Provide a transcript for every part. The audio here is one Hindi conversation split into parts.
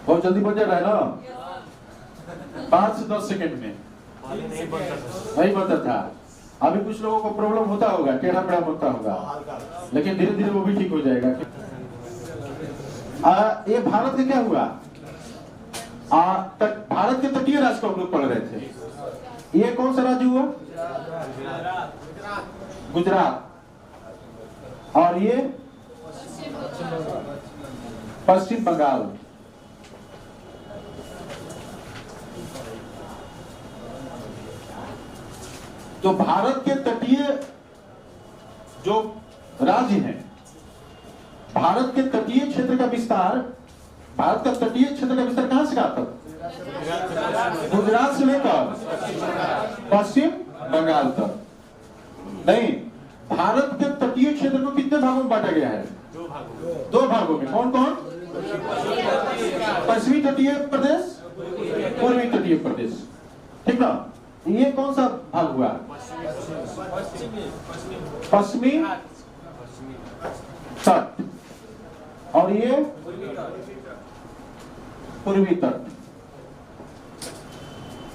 बहुत जल्दी बन जा रहा है ना, 5 से 10 सेकंड में नहीं बनता था। अभी कुछ लोगों को प्रॉब्लम होता होगा, टेढ़ा मेढ़ा बनता होगा, लेकिन धीरे धीरे वो भी ठीक हो जाएगा। ये भारत का क्या हुआ? भारत के तटीय राज्य को हम लोग पढ़ रहे थे। ये कौन सा राज्य हुआ? गुजरात। और ये पश्चिम बंगाल। तो भारत के तटीय जो राज्य हैं, भारत के तटीय क्षेत्र का विस्तार, भारत का तटीय क्षेत्र का विस्तार कहां से कहां तक? गुजरात से लेकर पश्चिम बंगाल तक। नहीं, भारत के तटीय क्षेत्र को कितने भागों में बांटा गया है? 2 भागों में। कौन कौन? पश्चिमी तटीय प्रदेश, पूर्वी तटीय प्रदेश, ठीक ना? ये कौन सा भाग हुआ? पश्चिमी तट। और ये पूर्वी तट।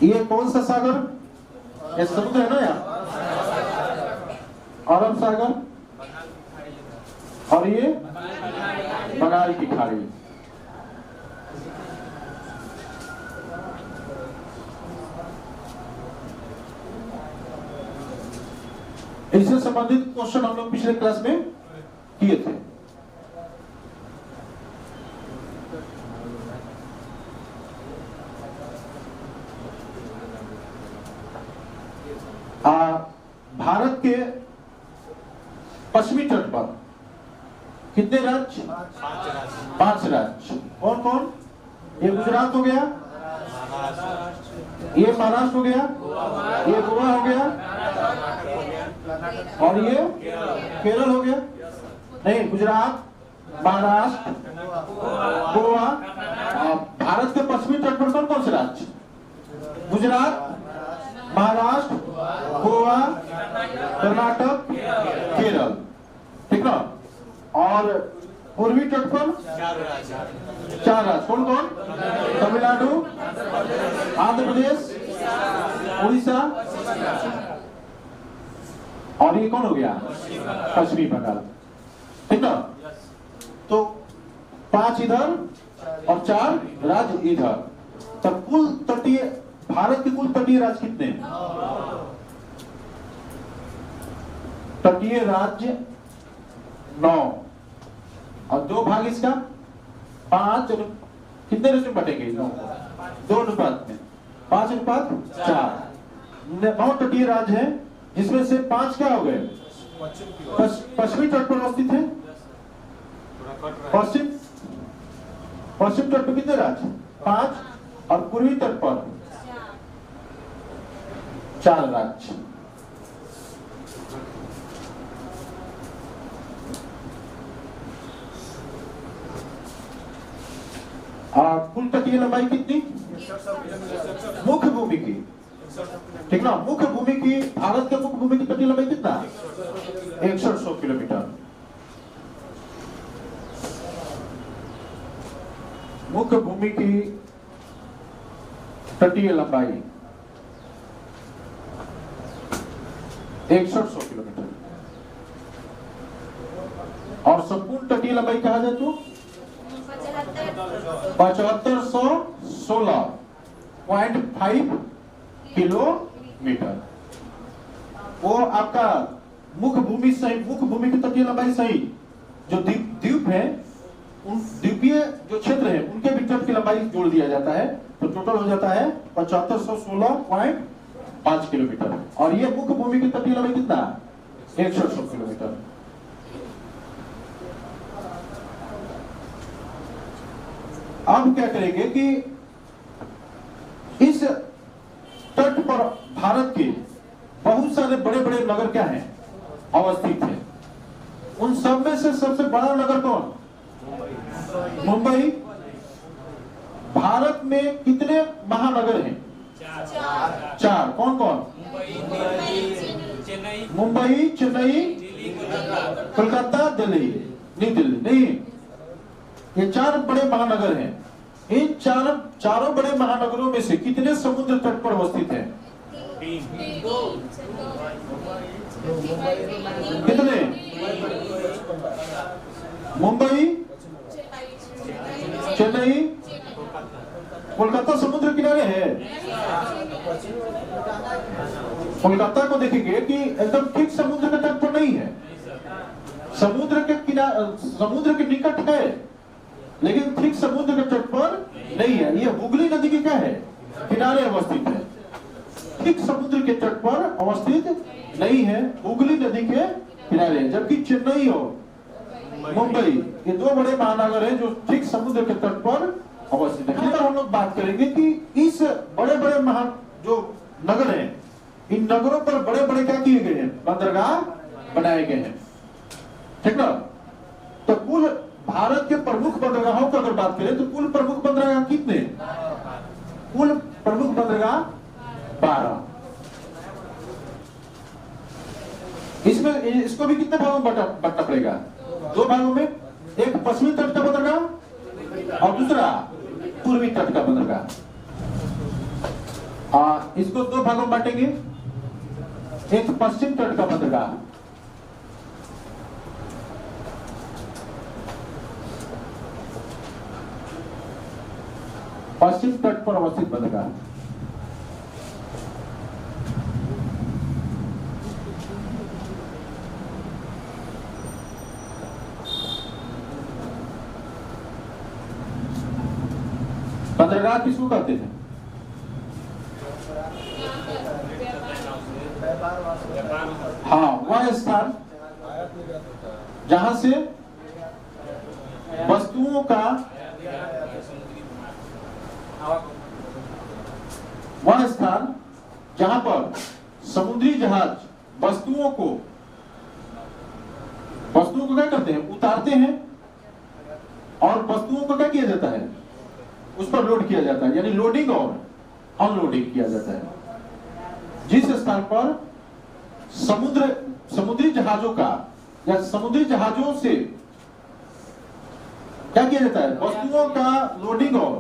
ये कौन सा सागर? ये समुद्र है ना यार, अरब सागर। और ये बंगाल की खाड़ी। इससे संबंधित क्वेश्चन हम लोग पिछले क्लास में किए थे। भारत के पश्चिमी तट पर कितने राज्य? 5 राज्य। कौन कौन? ये गुजरात हो गया, ये महाराष्ट्र हो गया, ये गोवा हो गया, और ये केरल हो गया। नहीं, गुजरात, महाराष्ट्र, गोवा। भारत के पश्चिमी तट पर कौन कौन से राज्य? गुजरात, महाराष्ट्र, गोवा, कर्नाटक, केरल, ठीक ना? और पूर्वी तट पर 4 राज्य। कौन कौन? तमिलनाडु, आंध्र प्रदेश, उड़ीसा, और ये कौन हो गया? पश्चिमी बंगाल, ठीक ना? तो 5 इधर और 4 राज्य इधर। तब कुल तटीय, भारत के कुल तटीय राज्य कितने? तटीय राज्य 9 और 2 भाग इसका 5। कितने रेशो में बटेंगे? 2 अनुपात में, 5 अनुपात 4। 9 तटीय राज्य है, जिसमें से 5 क्या हो गए? पश्चिमी तट पर अवस्थित है। पश्चिम तट पर कितने राज्य? 5। और पूर्वी तट पर 4 राज्य। कुल तटीय लंबाई कितनी? मुख्य भूमि की, ठीक ना? मुख्य भूमि की, भारत के मुख्य भूमि की तटीय लंबाई कितना? 6100 किलोमीटर। मुख्य भूमि की तटीय लंबाई 6100 किलोमीटर। और संपूर्ण तटीय लंबाई कहा जाए तो 7516.5 किलोमीटर। वो आपका मुख्य भूमि सही, मुख्य भूमि की तटीय लंबाई सही, जो द्वीप है, उन द्वीपीय जो क्षेत्र है उनके भी तट की लंबाई जोड़ दिया जाता है, तो टोटल हो जाता है 7516.5 किलोमीटर। और ये मुख्य भूमि की तटीय लंबाई कितना? 160 किलोमीटर। अब क्या करेंगे कि इस तट पर भारत के बहुत सारे बड़े बड़े नगर क्या हैं? अवस्थित है। उन सब में से सबसे बड़ा नगर कौन? मुंबई। भारत में कितने महानगर हैं? चार। कौन कौन? मुंबई, चेन्नई, कोलकाता, दिल्ली। नहीं, दिल्ली नहीं, ये चार बड़े महानगर हैं। इन चारों बड़े महानगरों में से कितने समुद्र तट पर अवस्थित हैं? कितने? मुंबई, चेन्नई, कोलकाता समुद्र किनारे है। कोलकाता को देखेंगे कि एकदम ठीक समुद्र के तट पर नहीं है, समुद्र के निकट है, लेकिन ठीक समुद्र के तट पर नहीं है। ये हुगली नदी के क्या है? किनारे अवस्थित है, ठीक समुद्र के तट पर अवस्थित नहीं है, हुगली नदी के किनारे। जबकि चेन्नई और मुंबई ये दो बड़े महानगर हैं जो ठीक समुद्र के तट पर अवस्थित है। फिर हम लोग बात करेंगे कि इस बड़े बड़े जो नगर हैं, इन नगरों पर बड़े बड़े क्या किए गए हैं? बंदरगाह बनाए गए हैं, ठीक ना। तो कुल भारत के प्रमुख बंदरगाहों की अगर बात करें तो कुल प्रमुख बंदरगाह कितने? कुल प्रमुख बंदरगाह 12। इसमें इसको भी कितने भागों में बांटना पड़ेगा? 2 भागों में। एक पश्चिमी तट का बंदरगाह और दूसरा पूर्वी तट का बंदरगाह। इसको 2 भागों में बांटेंगे। एक पश्चिम तट का बंदरगाह, पश्चिम तट पर अवस्थित बंदरगाह। बंदरगाह किसको कहते हैं? हाँ, वह स्थान जहां से वस्तुओं का, वह स्थान जहां पर समुद्री जहाज वस्तुओं को क्या करते हैं? उतारते हैं, और वस्तुओं को क्या किया जाता है? उस पर लोड किया जाता है, यानी लोडिंग और अनलोडिंग किया जाता है। जिस स्थान पर समुद्री जहाजों का या समुद्री जहाजों से क्या किया जाता है? वस्तुओं का लोडिंग और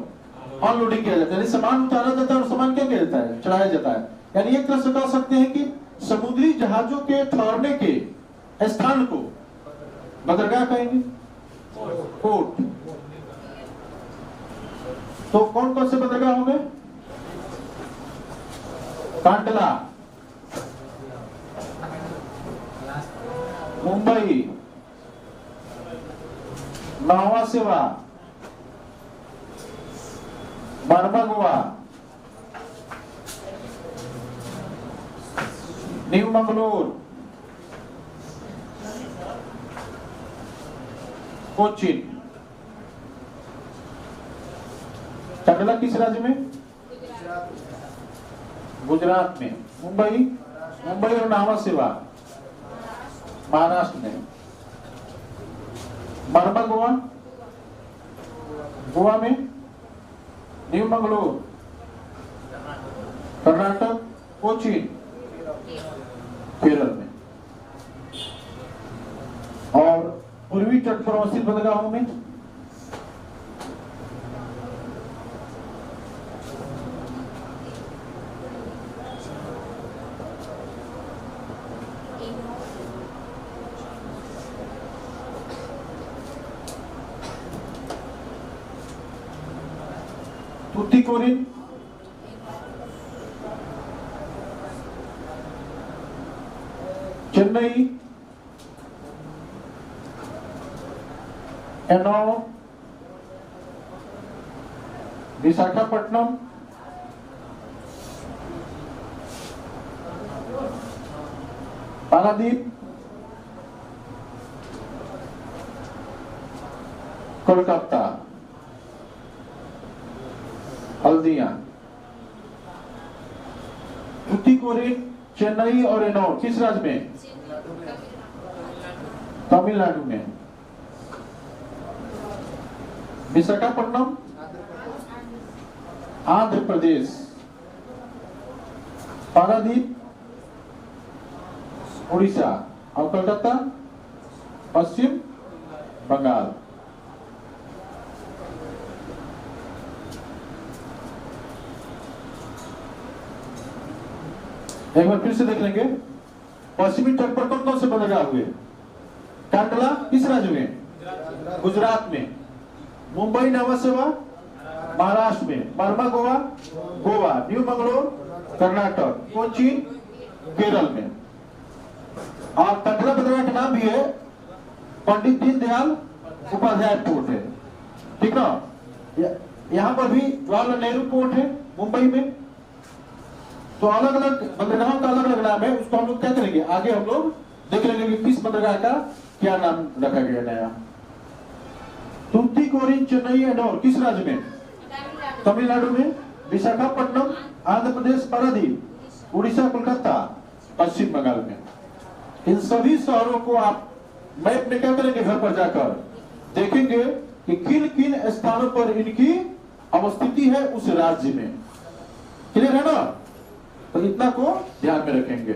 अनलोडिंग किया जाता है, यानी सामान उतारा जाता है और सामान क्या किया जाता है? चढ़ाया जाता है। यानी एक तरह से कह सकते हैं कि समुद्री जहाजों के ठहरने के स्थान को बंदरगाह कहेंगे, पोर्ट। तो कौन कौन से बंदरगाह होंगे? कांडला, मुंबई, नावा सेवा, मरमगुआ, न्यू मंगलोर, कोचिन। कांडला किस राज्य में? गुजरात में। मुंबई और नावा सेवा महाराष्ट्र में। मरमगुआ गोवा में। न्यू मंगलोर कर्नाटक। कोचीन केरल में। और पूर्वी तट पर अवस्थित बंदरगाहों में तूतीकोरिन, चेन्नई, एनोर, विशाखापट्टनम, पारादीप, कोलकाता, हल्दिया। तूतीकोरिन, चेन्नई और एनोर किस राज्य में? तमिलनाडु में। विशाखापट्टनम आंध्र प्रदेश, पारादीप उड़ीसा और कलकत्ता पश्चिम बंगाल। एक बार फिर से देख लेंगे, पश्चिमी तट पर कौन कौन से बंदरगाह हुए? कांडला किस राज्य में? गुजरात में। मुंबई नावा सेवा महाराष्ट्र में। बर्मा गोवा गोवा। न्यू मंगलोर कर्नाटक। कोचीन केरल में। और कांडला बंदरगाह का नाम भी है पंडित दीनदयाल उपाध्याय पोर्ट है, ठीक ना। यहाँ पर भी जवाहरलाल नेहरू पोर्ट है मुंबई में। तो अलग अलग बंदरगाहों का अलग अलग नाम है, उसको हम लोग क्या करेंगे आगे हम लोग देख लेंगे कि किस बंदरगाह का क्या नाम रखा गया नया। तुमतीकोरिन चेन्नई एंडोर किस राज्य में? तमिलनाडु में। विशाखापट्टनम आंध्र प्रदेश, पारादीप उड़ीसा, कोलकाता पश्चिम बंगाल में। इन सभी शहरों को आप मैप में क्या करेंगे, घर पर जाकर देखेंगे कि किन किन स्थानों पर इनकी अवस्थिति है उस राज्य में। क्लियर है ना? तो इतना को ध्यान में रखेंगे।